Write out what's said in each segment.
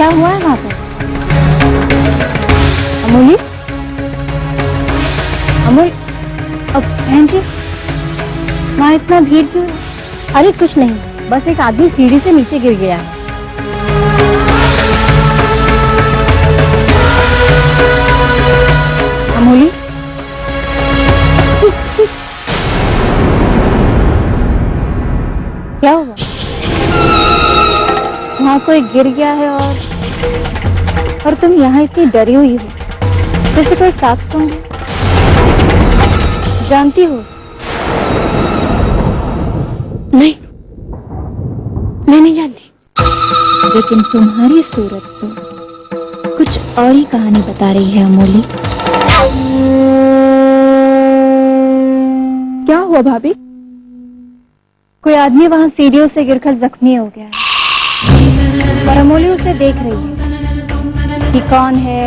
हुआ है वहां पर? अमूली, अमूल, अब बहन जी वहां इतना भीड़ क्यों? अरे कुछ नहीं, बस एक आदमी सीढ़ी से नीचे गिर गया है। अमूली, क्या हुआ? वहां कोई गिर गया है और तुम यहाँ इतनी डरी हुई हो जैसे कोई सांप सूंघ। जानती हो? नहीं, मैं नहीं जानती। लेकिन तुम्हारी सूरत तो कुछ और ही कहानी बता रही है अमूली। क्या हुआ भाभी? कोई आदमी वहां सीढ़ियों से गिरकर जख्मी हो गया है और अमूली उसे देख रही है कि कौन है।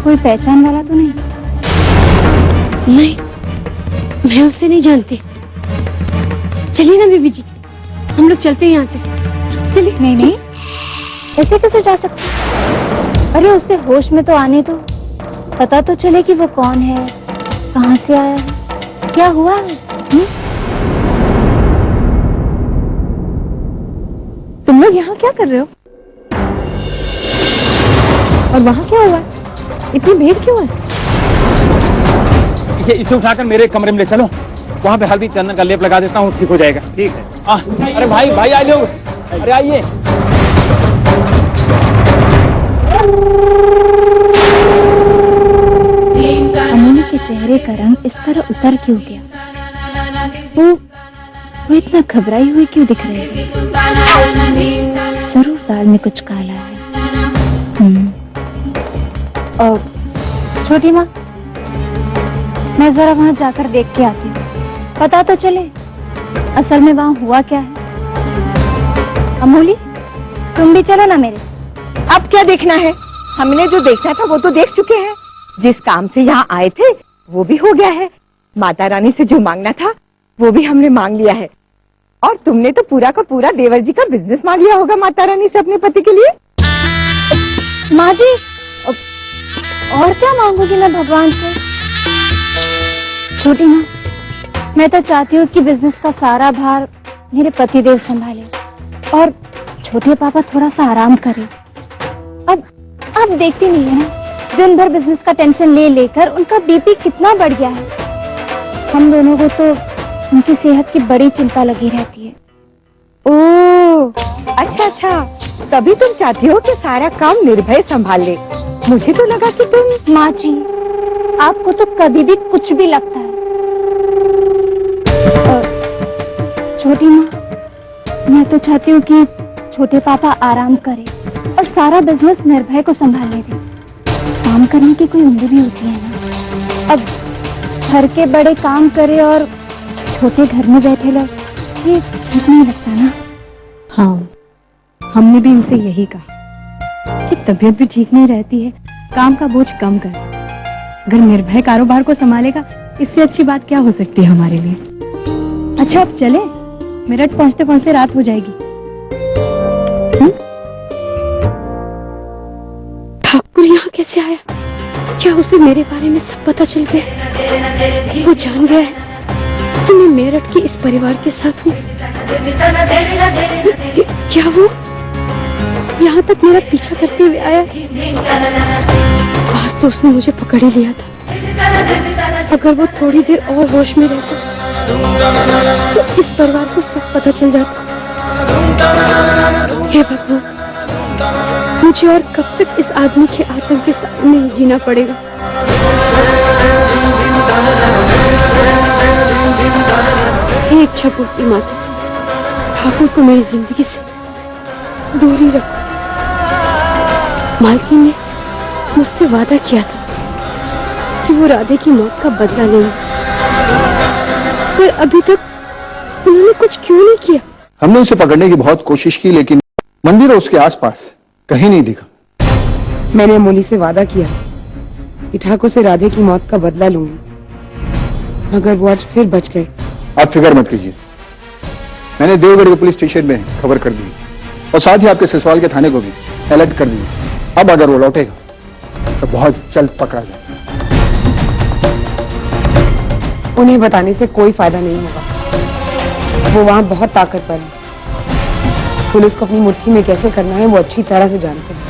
कोई पहचान वाला तो नहीं? नहीं, मैं उसे नहीं जानती। चलिए ना बीबी जी, हम लोग चलते हैं यहाँ से। चलिए। नहीं नहीं, ऐसे कैसे जा सकते? अरे उसे होश में तो आने दो, पता तो चले कि वो कौन है, कहाँ से आया है, क्या हुआ है। तुम लोग यहाँ क्या कर रहे हो? और वहाँ क्या हुआ? इतनी भीड़ क्यों है? इसे उठाकर मेरे कमरे में ले चलो, वहाँ पे हल्दी चंदन का लेप लगा देता हूँ, ठीक हो जाएगा। ठीक है। अरे भाई भाई आइए लोग, अरे आइए। अमूली के चेहरे का रंग इस तरह उतर क्यों गया? वो इतना घबराई हुई क्यों दिख रही है? जरूर दाल में कुछ काला है। और छोटी माँ, मैं जरा वहां जाकर देख के आती हूँ, पता तो चले असल में वहां हुआ क्या है। अमूली, तुम भी चलो ना मेरे साथ। अब क्या देखना है? हमने जो देखना था वो तो देख चुके हैं। जिस काम से यहाँ आए थे वो भी हो गया है। माता रानी से जो मांगना था वो भी हमने मांग लिया है। और तुमने तो पूरा का पूरा देवर जी का बिजनेस मांग लिया होगा माता रानी से अपने पति के लिए। माँ जी, और क्या मांगूंगी मैं भगवान से? छोटी माँ, मैं तो चाहती हूँ कि बिजनेस का सारा भार मेरे पतिदेव संभाले और छोटे पापा थोड़ा सा आराम करें। अब देखती नहीं है ना, दिन भर बिजनेस का टेंशन ले लेकर उनका बीपी कितना बढ़ गया है। हम दोनों को तो उनकी सेहत की बड़ी चिंता लगी रहती है। ओह, अच्छा, तभी तुम चाहती हो कि सारा काम निर्भय संभाल ले। मुझे तो लगा कि तुम। माँ जी, आपको तो कभी भी कुछ भी लगता है। छोटी माँ, मैं तो चाहती हूँ कि छोटे पापा आराम करें और सारा बिजनेस निर्भय को संभालने दें। काम करने की कोई उम्र भी होती है ना। अब घर के बड़े काम करे और छोटे घर में बैठे लोग, ये ठीक नहीं लगता ना। हाँ, हमने भी इनसे यही कहा कि तबीयत भी ठीक नहीं रहती है, काम का बोझ कम कर। अगर निर्भय कारोबार को संभालेगा, इससे अच्छी बात क्या हो सकती है हमारे लिए। अच्छा अब चले, मेरठ पहुंचते पहुंचते रात हो जाएगी। ठाकुर यहाँ कैसे आया? क्या उसे मेरे बारे में सब पता चल गया? वो जान गया है कि मैं मेरठ के इस परिवार के साथ हूँ। क्या वो यहाँ तक मेरा पीछा करते हुए आया? आज तो उसने मुझे पकड़ ही लिया था। अगर वो थोड़ी देर और होश में रहता तो इस परिवार को सब पता चल जाता। हे भगवान, मुझे और कब तक इस आदमी के आतंक के साथ नहीं जीना पड़ेगा। हे इच्छा पूर्ति माता, ठाकुर को मेरी जिंदगी से दूर ही रखो। मालकिन ने मुझसे वादा किया था कि वो राधे की मौत का बदला लेंगे, पर अभी तक उन्होंने कुछ क्यों नहीं किया? हमने उसे पकड़ने की बहुत कोशिश की, लेकिन मंदिर और उसके आसपास कहीं नहीं दिखा। मैंने अमूली से वादा किया कि ठाकुर से राधे की मौत का बदला लूंगी, मगर वो आज फिर बच गए। आप फिक्र मत कीजिए, मैंने देवगढ़ के पुलिस स्टेशन में खबर कर दी। और साथ ही आपके ससुराल के थाने को भी अलर्ट कर दिया। अब अगर वो लौटेगा तो बहुत जल्द पकड़ा जाएगा। उन्हें बताने से कोई फायदा नहीं होगा। वो वहां बहुत ताकतवर है। पुलिस को अपनी मुट्ठी में कैसे करना है वो अच्छी तरह से जानते हैं।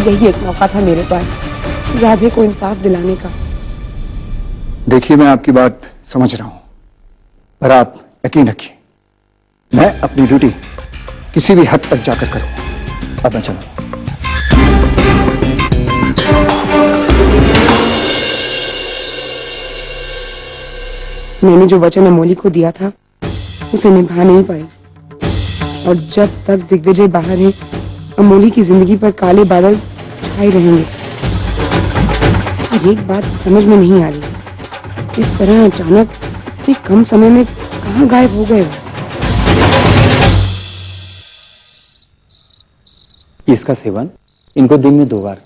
यही एक मौका था मेरे पास राधे को इंसाफ दिलाने का। देखिए, मैं आपकी बात समझ रहा हूं, पर आप यकीन रखिए, मैं अपनी ड्यूटी किसी भी हद तक जाकर करूंगा। अब मैं चलूं। मैंने जो वचन अमोली को दिया था उसे निभा नहीं पाई, और जब तक दिग्विजय बाहर है अमोली की जिंदगी पर काले बादल छाए रहेंगे। और एक बात समझ में नहीं आ रही, इस तरह अचानक इतने कम समय में कहां गायब हो गए वो? इसका सेवन इनको दिन में 2 बार।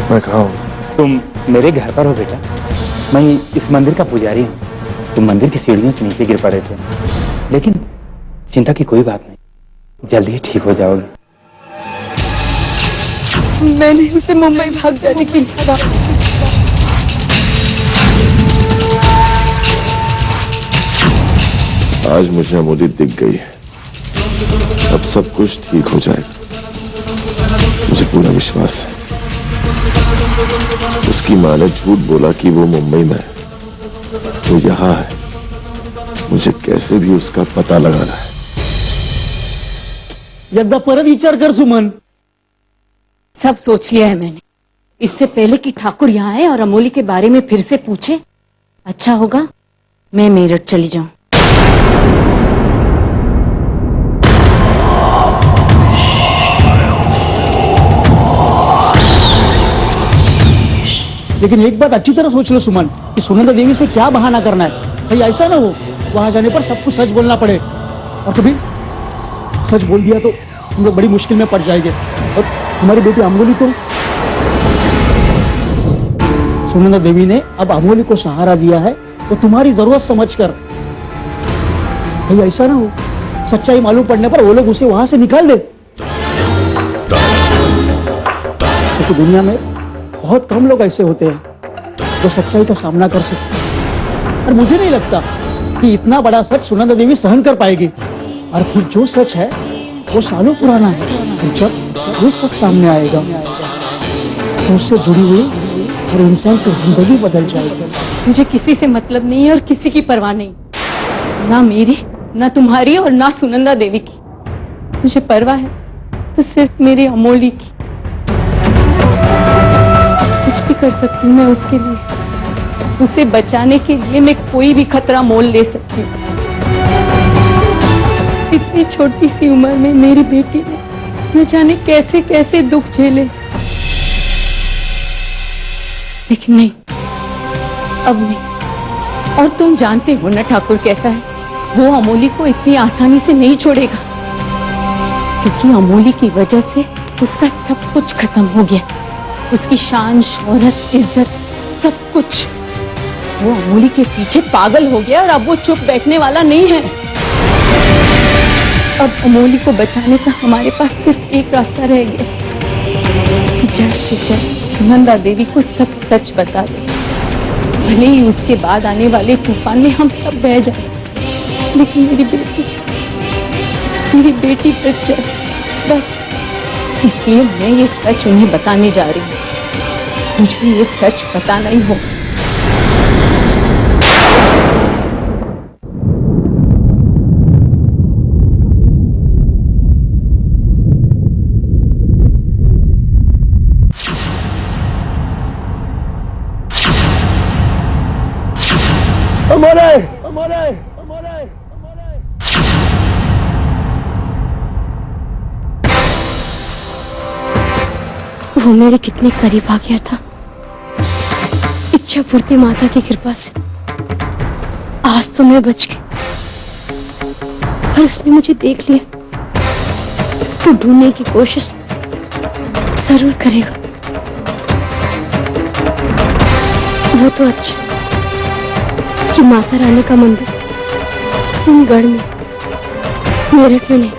मैं कहा हूं? तुम मेरे घर पर हो बेटा। मैं इस मंदिर का पुजारी हूँ। तुम मंदिर की सीढ़ियों से नीचे गिर पड़े थे, लेकिन चिंता की कोई बात नहीं, जल्दी ही ठीक हो जाओगे। मैंने उसे मुंबई भाग जाने के लिए कहा। आज मुझे अमोली दिख गई है। अब सब कुछ ठीक हो जाएगा, मुझे पूरा विश्वास है। उसकी मां ने झूठ बोला कि वो मुंबई में है, वो यहां है। मुझे कैसे भी उसका पता लगाना है। एकदा परत विचार कर सुमन। सब सोच लिया है मैंने। इससे पहले कि ठाकुर यहाँ आए और अमोली के बारे में फिर से पूछे, अच्छा होगा मैं मेरठ चली जाऊं। लेकिन एक बात अच्छी तरह सोच लो सुमन कि सुनंदा देवी से क्या बहाना करना है। भाई ऐसा ना हो वहां जाने पर सब कुछ सच बोलना पड़े, और कभी सच बोल दिया तो हम लोग बड़ी मुश्किल में पड़ जाएंगे। और हमारी बेटी अमोली तो, सुनंदा देवी ने अब अमोली को सहारा दिया है वो तुम्हारी जरूरत समझकर। भाई ऐसा ना हो सच्चाई मालूम पड़ने पर वो लोग उसे वहां से निकाल दे। तो दुनिया में बहुत कम लोग ऐसे होते हैं जो सच्चाई का सामना कर सकते हैं, और मुझे नहीं लगता कि इतना बड़ा सच सुनंदा देवी सहन कर पाएगी। और फिर जो सच है वो सालों पुराना है, और जब वो सच सामने आएगा तो उससे जुड़ी हुई हर इंसान की जिंदगी बदल जाएगी। मुझे किसी से मतलब नहीं है और किसी की परवाह नहीं, ना मेरी, ना तुम्हारी और ना सुनंदा देवी की। मुझे परवाह है तो सिर्फ मेरी अमोली की। कुछ भी कर सकती हूँ मैं उसके लिए। उसे बचाने के लिए मैं कोई भी खतरा मोल ले सकती हूँ। इतनी छोटी सी उम्र में मेरी बेटी ने न जाने कैसे कैसे दुख झेले, लेकिन नहीं, अब नहीं। और तुम जानते हो ना ठाकुर कैसा है, वो अमोली को इतनी आसानी से नहीं छोड़ेगा, क्योंकि अमोली की वजह से उसका सब कुछ खत्म हो गया। उसकी शान, शोहरत, इज्जत, सब कुछ। वो अमोली के पीछे पागल हो गया और अब वो चुप बैठने वाला नहीं है। अब अमोली को बचाने का हमारे पास सिर्फ एक रास्ता रह गया कि जल्द से जल्द सुनंदा देवी को सब सच बता दे। भले ही उसके बाद आने वाले तूफान में हम सब बह जाए, लेकिन मेरी बेटी बच जाए, बस। इसलिए मैं ये सच उन्हें बताने जा रही हूँ। मुझे ये सच बताना ही होगा। वो मेरे कितने करीब आ गया था। इच्छा पूर्ति माता की कृपा से आज तो मैं बच गई। और उसने मुझे देख लिया तो ढूंढने की कोशिश जरूर करेगा। वो तो अच्छा कि माता रानी का मंदिर सिंहगढ़ में, मेरठ में नहीं,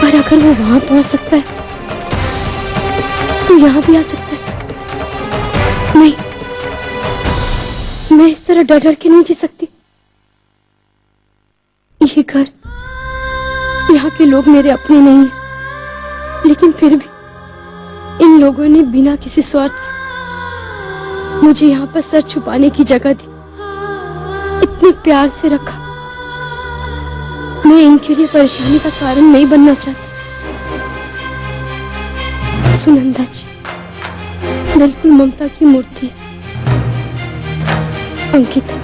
पर अगर वो वहां पहुंच सकता है तो यहां भी आ सकता है। नहीं, मैं इस तरह डर डर के नहीं जी सकती। ये घर, यहाँ के लोग मेरे अपने नहीं हैं, लेकिन फिर भी इन लोगों ने बिना किसी स्वार्थ के मुझे यहाँ पर सर छुपाने की जगह दी, इतने प्यार से रखा। मैं इनके लिए परेशानी का कारण नहीं बनना चाहती। सुनंदा जी बिल्कुल ममता की मूर्ति है। अंकिता,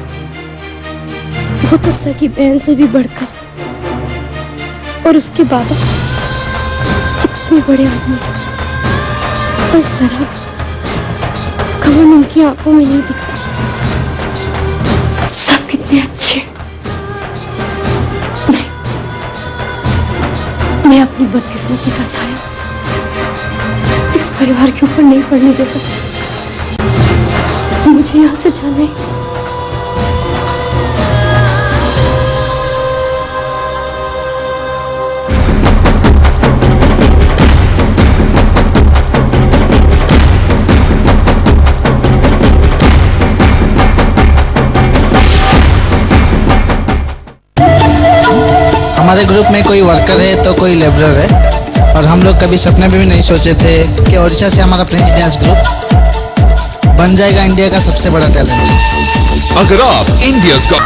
वो तो सगी बहन से भी बढ़कर, और उसके बाबा इतने बड़े आदमी, पर जरा कमन उनकी आंखों में नहीं दिखता। सब कितने अच्छे। नहीं, मैं अपनी बदकिस्मती का साया इस परिवार के ऊपर नहीं पड़ने दे सकती। मुझे यहाँ से जाना है। हमारे ग्रुप में कोई वर्कर है तो कोई लेबरर है, और हम लोग कभी सपने में भी नहीं सोचे थे कि ओडिशा से हमारा प्लेन डांस ग्रुप बन जाएगा इंडिया का सबसे बड़ा टैलेंट। अगर आप इंडिया का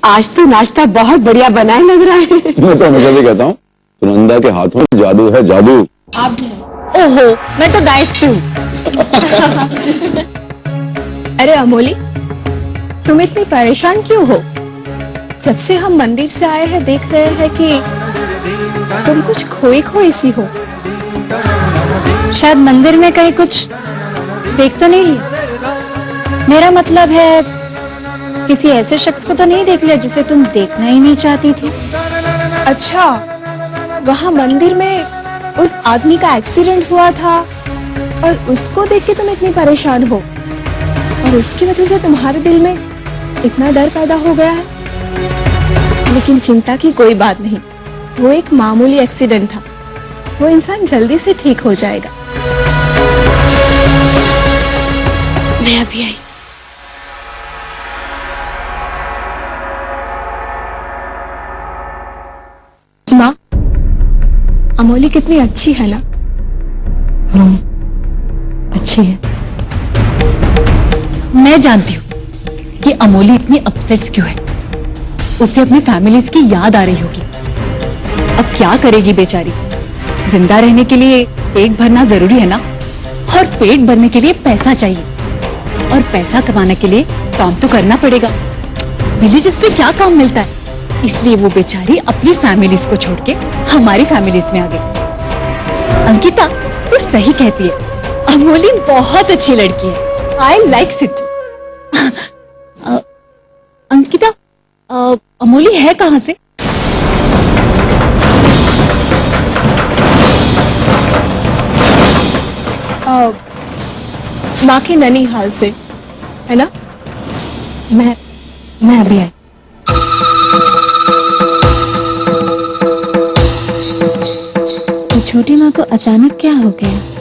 आज तो नाश्ता बहुत बढ़िया बनाए लग रहा है। मैं तो हमेशा भी कहता हूँ सुनंदा के हाथों में जादू है, जादू। ओहो, मैं तो डाइट से हूँ। अरे अमोली, तुम इतनी परेशान क्यों हो? जब से हम मंदिर से आए हैं देख रहे हैं कि तुम कुछ खोई खोई सी हो। शायद मंदिर में कहीं कुछ देख तो नहीं लिया? मेरा मतलब है किसी ऐसे शख्स को तो नहीं देख लिया जिसे तुम देखना ही नहीं चाहती थी? अच्छा, वहाँ मंदिर में उस आदमी का एक्सीडेंट हुआ था और उसको देख के तुम इतनी परेशान हो, और उसकी वजह से तुम्हारे दिल में इतना डर पैदा हो गया है। लेकिन चिंता की कोई बात नहीं, वो एक मामूली एक्सीडेंट था, वो इंसान जल्दी से ठीक हो जाएगा। मैं अभी आई। माँ, अमोली कितनी अच्छी है ना? हाँ, अच्छी है। मैं जानती हूँ कि अमोली इतनी अपसेट्स क्यों है। उसे अपनी फैमिलीज की याद आ रही होगी। अब क्या करेगी बेचारी? जिंदा रहने के लिए पेट भरना जरूरी है ना, और पेट भरने के लिए पैसा चाहिए, और पैसा कमाने के लिए काम तो करना पड़ेगा। विलेजेस में क्या काम मिलता है? इसलिए वो बेचारी अपनी फैमिलीज को छोड़ के हमारी फैमिलीज में आ गई। अंकिता, तू सही कहती है, अमोली बहुत अच्छी लड़की है। आई लाइक्स इट। अंकिता, अमोली है कहाँ से? माँ के ननिहाल से, है ना? मैं अभी आई। तो छोटी माँ को अचानक क्या हो गया?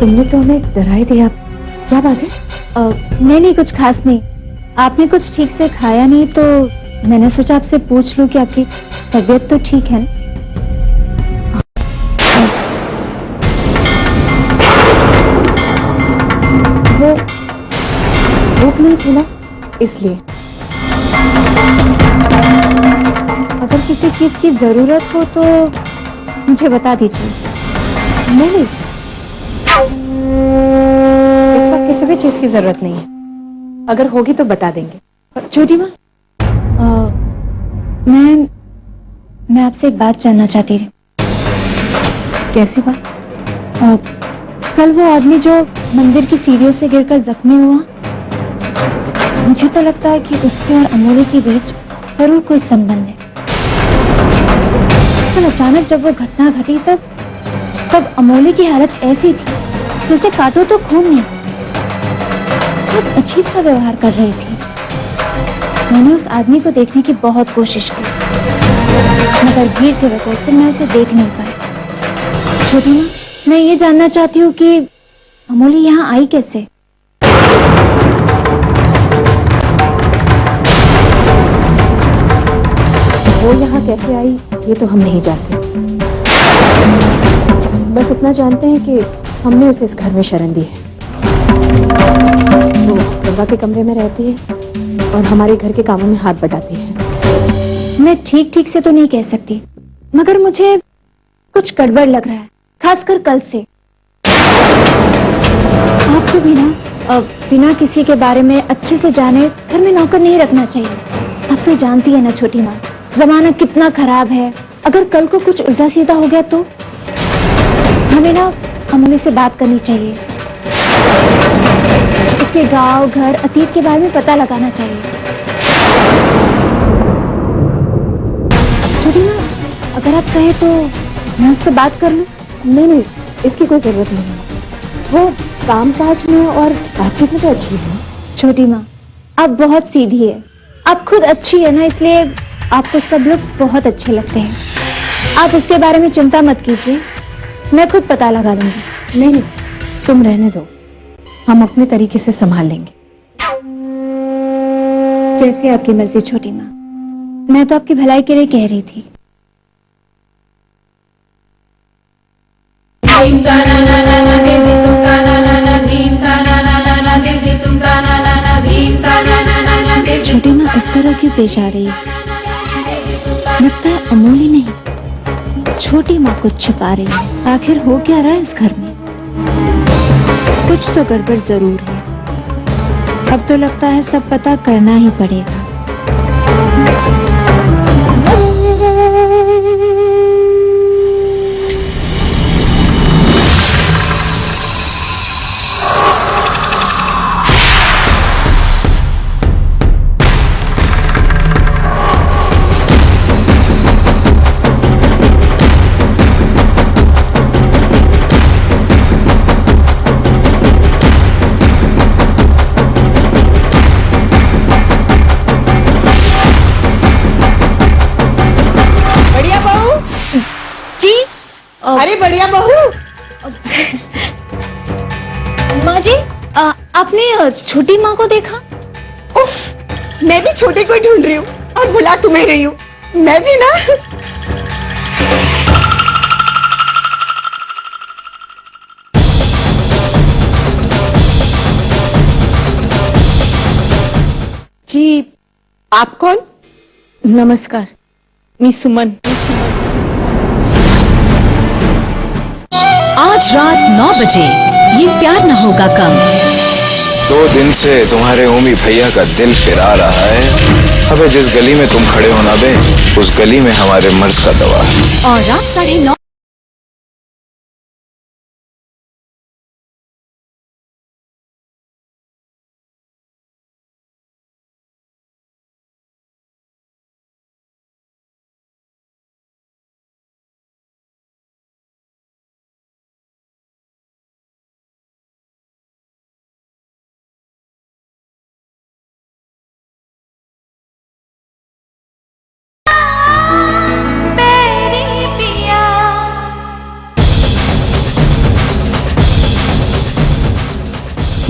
तुमने तो हमें डरा ही दिया। क्या बात है? नहीं कुछ खास नहीं। आपने कुछ ठीक से खाया नहीं तो मैंने सोचा आपसे पूछ लूं कि आपकी तबीयत तो ठीक है ना? वो भूख नहीं थी ना, इसलिए। अगर किसी चीज की जरूरत हो तो मुझे बता दीजिए। नहीं, इस वक्त किसी भी चीज की जरूरत नहीं है। अगर होगी तो बता देंगे। छोटी माँ, मैं आपसे एक बात जानना चाहती थी। कैसी बात? कल वो आदमी जो मंदिर की सीढ़ियों से गिरकर जख्मी हुआ, मुझे तो लगता है कि उसके और अमोली के बीच जरूर कोई संबंध है। कल अचानक जब वो घटना घटी तब अमोली की हालत ऐसी थी जैसे काटो तो खून नहीं। बहुत अजीब सा व्यवहार कर रही थी। मैंने उस आदमी को देखने की बहुत कोशिश की, मगर भीड़ की वजह से मैं उसे देख नहीं पाई। छोटी माँ, मैं ये जानना चाहती हूँ कि अमोली यहाँ आई कैसे? वो यहाँ कैसे आई ये तो हम नहीं जानते। बस इतना जानते हैं कि हमने उसे इस घर में शरण दी है। वो गंगा के कमरे में रहती है और हमारे घर के कामों में हाथ बटाती है। मैं ठीक से तो नहीं कह सकती, मगर मुझे कुछ गड़बड़ लग रहा है, खासकर कल से। आपको भी ना बिना किसी के बारे में अच्छे से जाने घर में नौकर नहीं रखना चाहिए। आप तो जानती है ना छोटी माँ, जमाना कितना खराब है। अगर कल को कुछ उल्टा सीधा हो गया तो हमें ना अमोली से बात करनी चाहिए। उसके गांव, घर, अतीत के बारे में पता लगाना चाहिए। छोटी माँ, अगर आप कहें तो मैं उससे बात कर लूं? नहीं, इसकी कोई जरूरत नहीं है। वो कामकाज में और बातचीत में तो अच्छी है। छोटी माँ, आप बहुत सीधी है। आप खुद अच्छी है ना, इसलिए आपको सब लोग बहुत अच्छे लगते हैं। आप उसके बारे में चिंता मत कीजिए, मैं खुद पता लगा लूंगी। नहीं, तुम रहने दो, हम अपने तरीके से संभाल लेंगे। जैसे आपकी मर्जी छोटी माँ, मैं तो आपकी भलाई के लिए कह रही थी। छोटी माँ इस तरह क्यों पेश आ रही है? लगता है अमोली नहीं, छोटी माँ कुछ छुपा रही है। आखिर हो क्या रहा है इस घर में? कुछ तो गड़बड़ जरूर है। अब तो लगता है सब पता करना ही पड़ेगा। अरे बढ़िया बहू। माँ जी, आपने छोटी माँ को देखा? उफ, मैं भी छोटे को ढूंढ रही हूँ और बुला तुम्हें रही हूँ। मैं भी ना। जी, आप कौन? नमस्कार, मैं सुमन। आज रात 9 बजे ये प्यार न होगा कम। 2 दिन से तुम्हारे ओमी भैया का दिल पिरा रहा है। अबे जिस गली में तुम खड़े हो ना बे, उस गली में हमारे मर्ज का दवा है। और रात 9:30।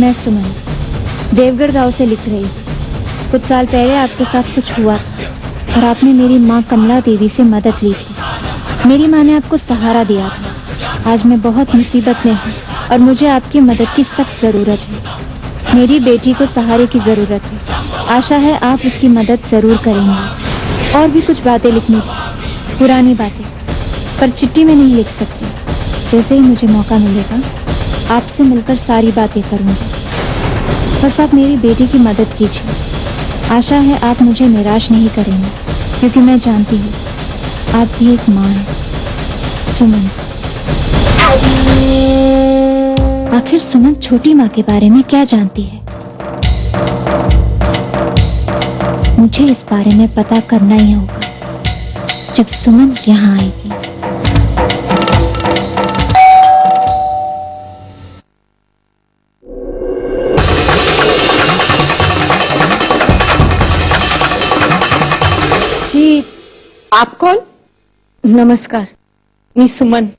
मैं सुमन, देवगढ़ गांव से लिख रही हूँ। कुछ साल पहले आपके साथ कुछ हुआ था और आपने मेरी माँ कमला देवी से मदद ली थी। मेरी माँ ने आपको सहारा दिया था। आज मैं बहुत मुसीबत में हूँ और मुझे आपकी मदद की सख्त ज़रूरत है। मेरी बेटी को सहारे की ज़रूरत है। आशा है आप उसकी मदद ज़रूर करेंगे। और भी कुछ बातें लिखनी थी, पुरानी बातें, पर चिट्ठी में नहीं लिख सकती। जैसे ही मुझे मौका मिलेगा आपसे मिलकर सारी बातें करूँगी। बस आप मेरी बेटी की मदद कीजिए। आशा है आप मुझे निराश नहीं करेंगे, क्योंकि मैं जानती हूँ आप भी एक माँ हैं। सुमन। आखिर सुमन छोटी माँ के बारे में क्या जानती है? मुझे इस बारे में पता करना ही होगा जब सुमन यहाँ आएगी। जी, आप कौन? नमस्कार, मी सुमन।